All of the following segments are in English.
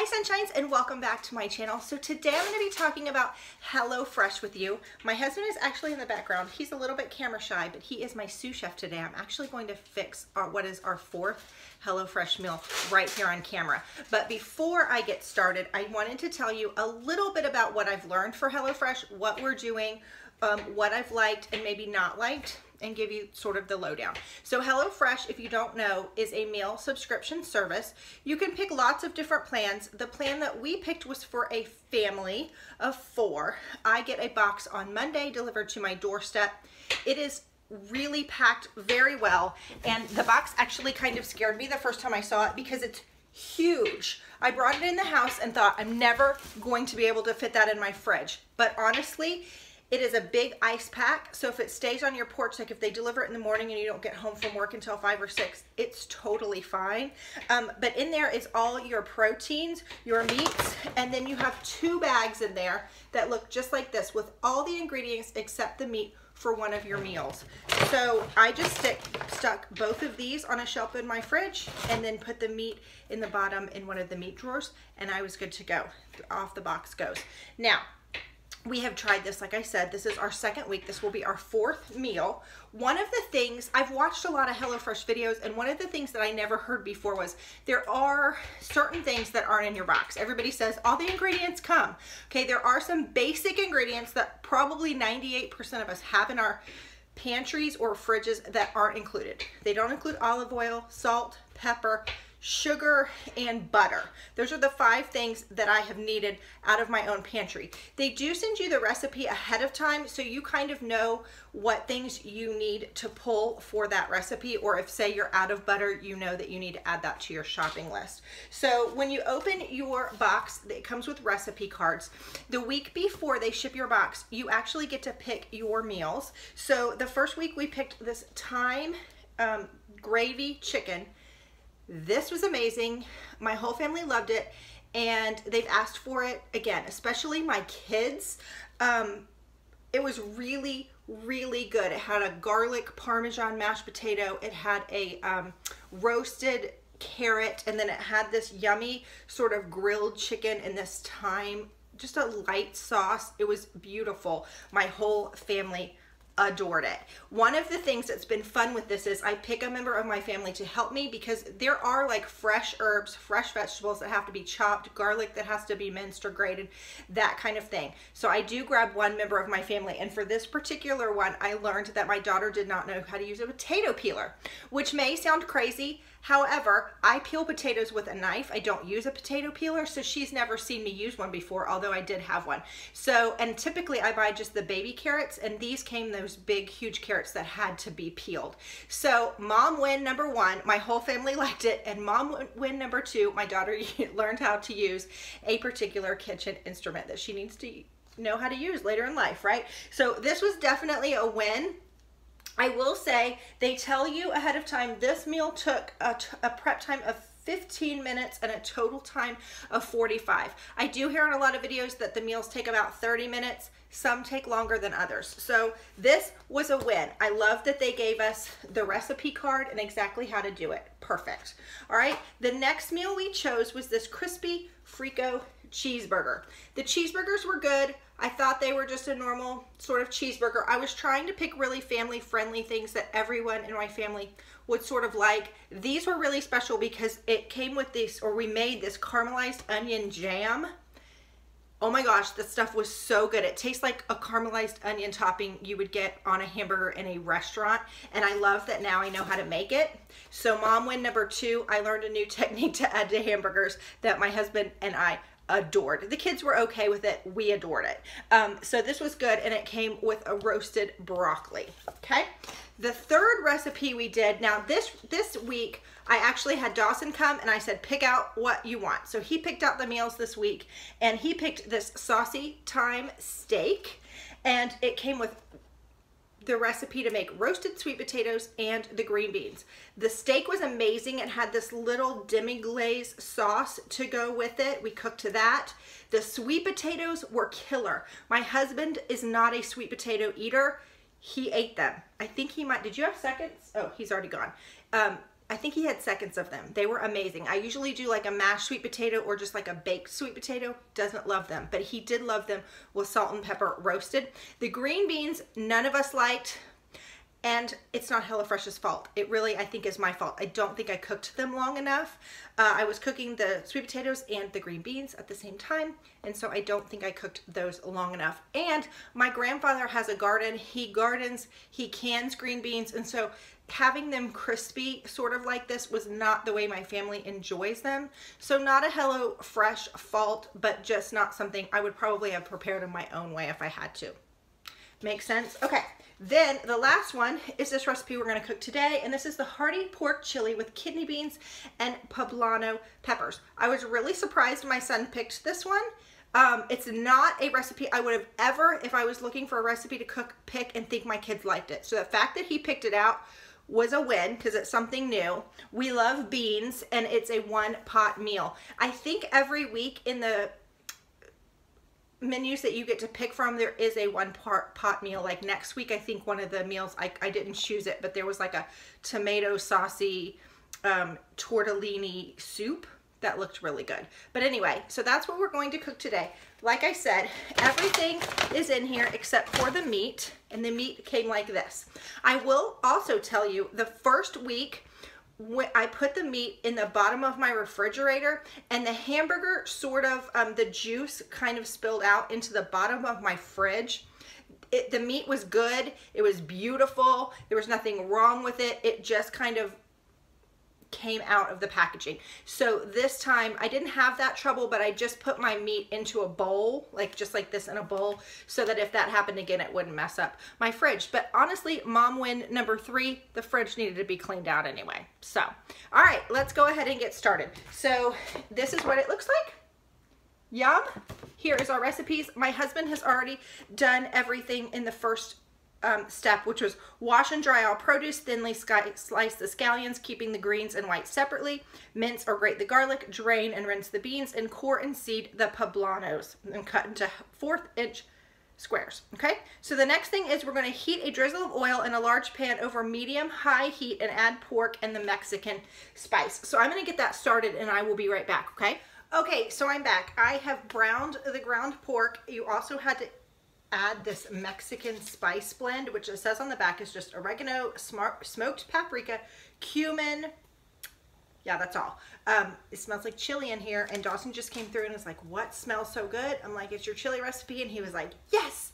Hi Sunshines, and welcome back to my channel. So today I'm going to be talking about HelloFresh with you. My husband is actually in the background. He's a little bit camera shy, but he is my sous chef today. I'm actually going to fix what is our fourth HelloFresh meal right here on camera. But before I get started, I wanted to tell you a little bit about what I've learned for HelloFresh, what we're doing, what I've liked and maybe not liked, and give you sort of the lowdown. So HelloFresh, if you don't know, is a meal subscription service. You can pick lots of different plans. The plan that we picked was for a family of 4. I get a box on Monday delivered to my doorstep. It is really packed very well, and the box actually kind of scared me the first time I saw it because it's huge. I brought it in the house and thought I'm never going to be able to fit that in my fridge, but honestly, it is a big ice pack, so if it stays on your porch, like if they deliver it in the morning and you don't get home from work until 5 or 6, it's totally fine. But in there is all your proteins, your meats, and then you have 2 bags in there that look just like this with all the ingredients except the meat for one of your meals. So I just stuck both of these on a shelf in my fridge and then put the meat in the bottom in one of the meat drawers, and I was good to go. Off the box goes. Now, we have tried this, like I said, this is our 2nd week. This will be our 4th meal. One of the things, I've watched a lot of HelloFresh videos, and one of the things that I never heard before was there are certain things that aren't in your box. Everybody says all the ingredients come. Okay, there are some basic ingredients that probably 98% of us have in our pantries or fridges that aren't included. They don't include olive oil, salt, pepper, sugar, and butter. Those are the 5 things that I have needed out of my own pantry. They do send you the recipe ahead of time, so you kind of know what things you need to pull for that recipe, or if say you're out of butter, you know that you need to add that to your shopping list. So when you open your box, it comes with recipe cards. The week before they ship your box, you actually get to pick your meals. So the first week we picked this thyme gravy chicken. This was amazing. My whole family loved it, and they've asked for it again, especially my kids. It was really, really good. It had a garlic parmesan mashed potato. It had a roasted carrot, and then it had this yummy sort of grilled chicken and this thyme, just a light sauce. It was beautiful. My whole family adored it. One of the things that's been fun with this is I pick a member of my family to help me because there are like fresh herbs, fresh vegetables that have to be chopped, garlic that has to be minced or grated, that kind of thing. So I do grab one member of my family, and for this particular one, I learned that my daughter did not know how to use a potato peeler, which may sound crazy. However, I peel potatoes with a knife. I don't use a potato peeler, so she's never seen me use one before, although I did have one. So, and typically I buy just the baby carrots, and these came those big, huge carrots that had to be peeled. So, mom win number 1, my whole family liked it, and mom win number 2, my daughter learned how to use a particular kitchen instrument that she needs to know how to use later in life, right? So this was definitely a win. I will say, they tell you ahead of time, this meal took a prep time of 15 minutes and a total time of 45. I do hear in a lot of videos that the meals take about 30 minutes. Some take longer than others. So this was a win. I love that they gave us the recipe card and exactly how to do it. Perfect. All right, the next meal we chose was this crispy Frico cheeseburger. The cheeseburgers were good. I thought they were just a normal sort of cheeseburger. I was trying to pick really family-friendly things that everyone in my family would sort of like. These were really special because it came with this, or we made this caramelized onion jam. Oh my gosh, this stuff was so good. It tastes like a caramelized onion topping you would get on a hamburger in a restaurant, and I love that now I know how to make it. So mom win number 2, I learned a new technique to add to hamburgers that my husband and I adored. The kids were okay with it. We adored it. So this was good, and it came with a roasted broccoli. Okay. The 3rd recipe we did, now this week, I actually had Dawson come and I said, pick out what you want. So he picked out the meals this week, and he picked this saucy thyme steak, and it came with the recipe to make roasted sweet potatoes and the green beans. The steak was amazing. It had this little demi-glaze sauce to go with it. We cooked to that. The sweet potatoes were killer. My husband is not a sweet potato eater. He ate them. I think he might, did you have seconds? Oh, he's already gone. I think he had seconds of them. They were amazing. I usually do like a mashed sweet potato or just like a baked sweet potato. Doesn't love them, but he did love them with salt and pepper roasted. The green beans, none of us liked, and it's not HelloFresh's fault. It really, I think, is my fault. I don't think I cooked them long enough. I was cooking the sweet potatoes and the green beans at the same time, and so I don't think I cooked those long enough. And my grandfather has a garden. He gardens, he cans green beans, and so having them crispy sort of like this was not the way my family enjoys them. So not a HelloFresh fault, but just not something I would probably have prepared in my own way if I had to. Make sense? Okay. Then the last one is this recipe we're going to cook today, and this is the hearty pork chili with kidney beans and poblano peppers. I was really surprised my son picked this one. It's not a recipe I would have ever, if I was looking for a recipe to cook, pick and think my kids liked it. So the fact that he picked it out was a win because it's something new. We love beans, and it's a one-pot meal. I think every week in the menus that you get to pick from, there is a one-pot meal. Like next week, I think one of the meals, I didn't choose it, but there was like a tomato saucy tortellini soup that looked really good. But anyway, so that's what we're going to cook today. Like I said, everything is in here except for the meat, and the meat came like this. I will also tell you, the first week, when I put the meat in the bottom of my refrigerator, and the hamburger sort of, the juice kind of spilled out into the bottom of my fridge. The meat was good. It was beautiful. There was nothing wrong with it. It just kind of came out of the packaging. So this time I didn't have that trouble, but I just put my meat into a bowl, like just like this in a bowl, so that if that happened again, it wouldn't mess up my fridge. But honestly, mom win number 3, the fridge needed to be cleaned out anyway. So, all right, let's go ahead and get started. So this is what it looks like. Yum. Here is our recipes. My husband has already done everything in the first step, which was wash and dry all produce, thinly slice the scallions, keeping the greens and whites separately, mince or grate the garlic, drain and rinse the beans, and core and seed the poblanos and cut into 1/4-inch squares. Okay, so the next thing is we're going to heat a drizzle of oil in a large pan over medium-high heat and add pork and the Mexican spice. So I'm going to get that started and I will be right back, okay? Okay, so I'm back. I have browned the ground pork. You also had to add this Mexican spice blend, which it says on the back is just oregano, smoked paprika, cumin. Yeah, that's all. It smells like chili in here, and Dawson just came through and was like, what smells so good? I'm like, it's your chili recipe, and he was like, yes!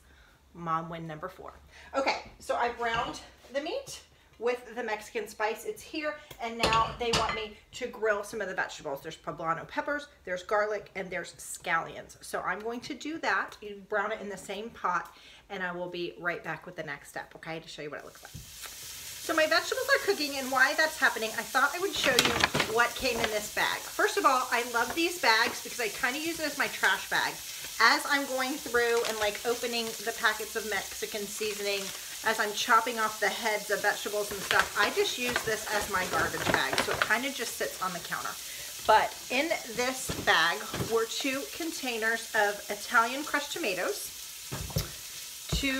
Mom win number 4. Okay, so I browned the meat with the Mexican spice. It's here, and now they want me to grill some of the vegetables. There's poblano peppers, there's garlic, and there's scallions. So I'm going to do that. You brown it in the same pot, and I will be right back with the next step, okay, to show you what it looks like. So my vegetables are cooking, and while that's happening, I thought I would show you what came in this bag. First of all, I love these bags because I kind of use it as my trash bag. As I'm going through and like opening the packets of Mexican seasoning, as I'm chopping off the heads of vegetables and stuff, I just use this as my garbage bag. So it kind of just sits on the counter. But in this bag were 2 containers of Italian crushed tomatoes, 2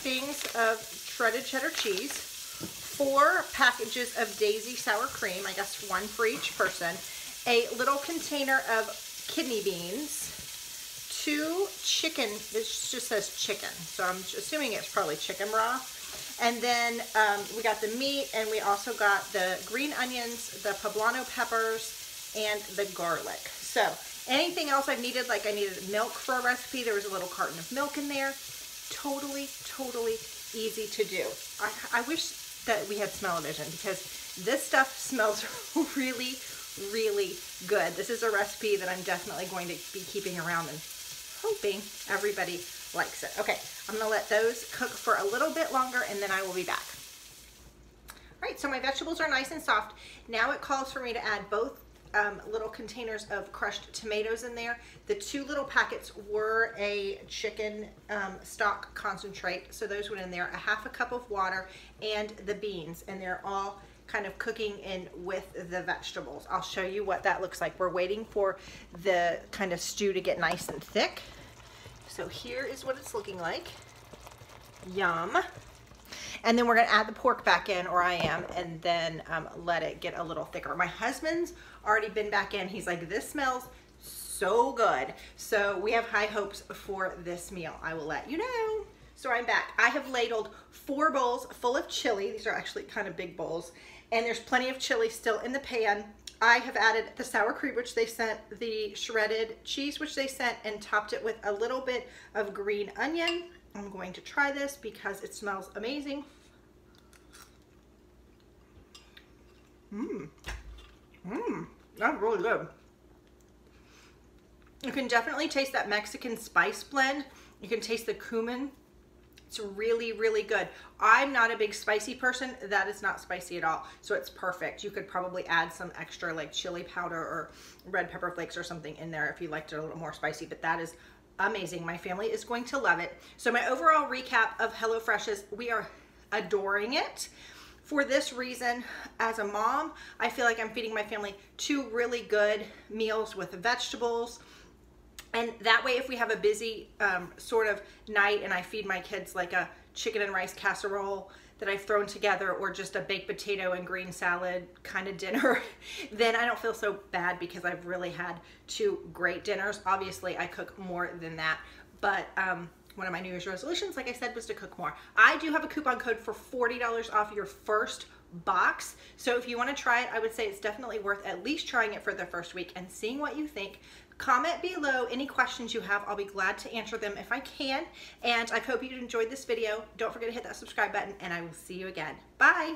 things of shredded cheddar cheese, 4 packages of Daisy sour cream, I guess 1 for each person, a little container of kidney beans, 2 chicken, this just says chicken, so I'm assuming it's probably chicken raw. And then we got the meat, and we also got the green onions, the poblano peppers, and the garlic. So anything else I needed, like I needed milk for a recipe, there was a little carton of milk in there. Totally, totally easy to do. I wish that we had smell-o-vision because this stuff smells really, really good. This is a recipe that I'm definitely going to be keeping around and hoping everybody likes it. Okay, I'm gonna let those cook for a little bit longer and then I will be back. All right, so my vegetables are nice and soft. Now it calls for me to add both little containers of crushed tomatoes in there. The 2 little packets were a chicken stock concentrate, so those went in there. A 1/2 cup of water and the beans, and they're all kind of cooking in with the vegetables. I'll show you what that looks like. We're waiting for the kind of stew to get nice and thick. So here is what it's looking like. Yum. And then we're gonna add the pork back in, or I am, and then let it get a little thicker. My husband's already been back in. He's like, this smells so good. So we have high hopes for this meal. I will let you know. So I'm back. I have ladled 4 bowls full of chili. These are actually kind of big bowls. And there's plenty of chili still in the pan. I have added the sour cream, which they sent, the shredded cheese, which they sent, and topped it with a little bit of green onion. I'm going to try this because it smells amazing. That's really good. You can definitely taste that Mexican spice blend. You can taste the cumin. It's really, really good. I'm not a big spicy person. That is not spicy at all. So it's perfect. You could probably add some extra like chili powder or red pepper flakes or something in there if you liked it a little more spicy, but that is amazing. My family is going to love it. So my overall recap of HelloFresh is we are adoring it. For this reason, as a mom, I feel like I'm feeding my family 2 really good meals with vegetables. And that way, if we have a busy sort of night and I feed my kids like a chicken and rice casserole that I've thrown together, or just a baked potato and green salad kind of dinner, then I don't feel so bad because I've really had 2 great dinners. Obviously, I cook more than that, but one of my New Year's resolutions, like I said, was to cook more. I do have a coupon code for $40 off your first box. So if you want to try it, I would say it's definitely worth at least trying it for the first week and seeing what you think. Comment below any questions you have. I'll be glad to answer them if I can. And I hope you enjoyed this video. Don't forget to hit that subscribe button, and I will see you again. Bye.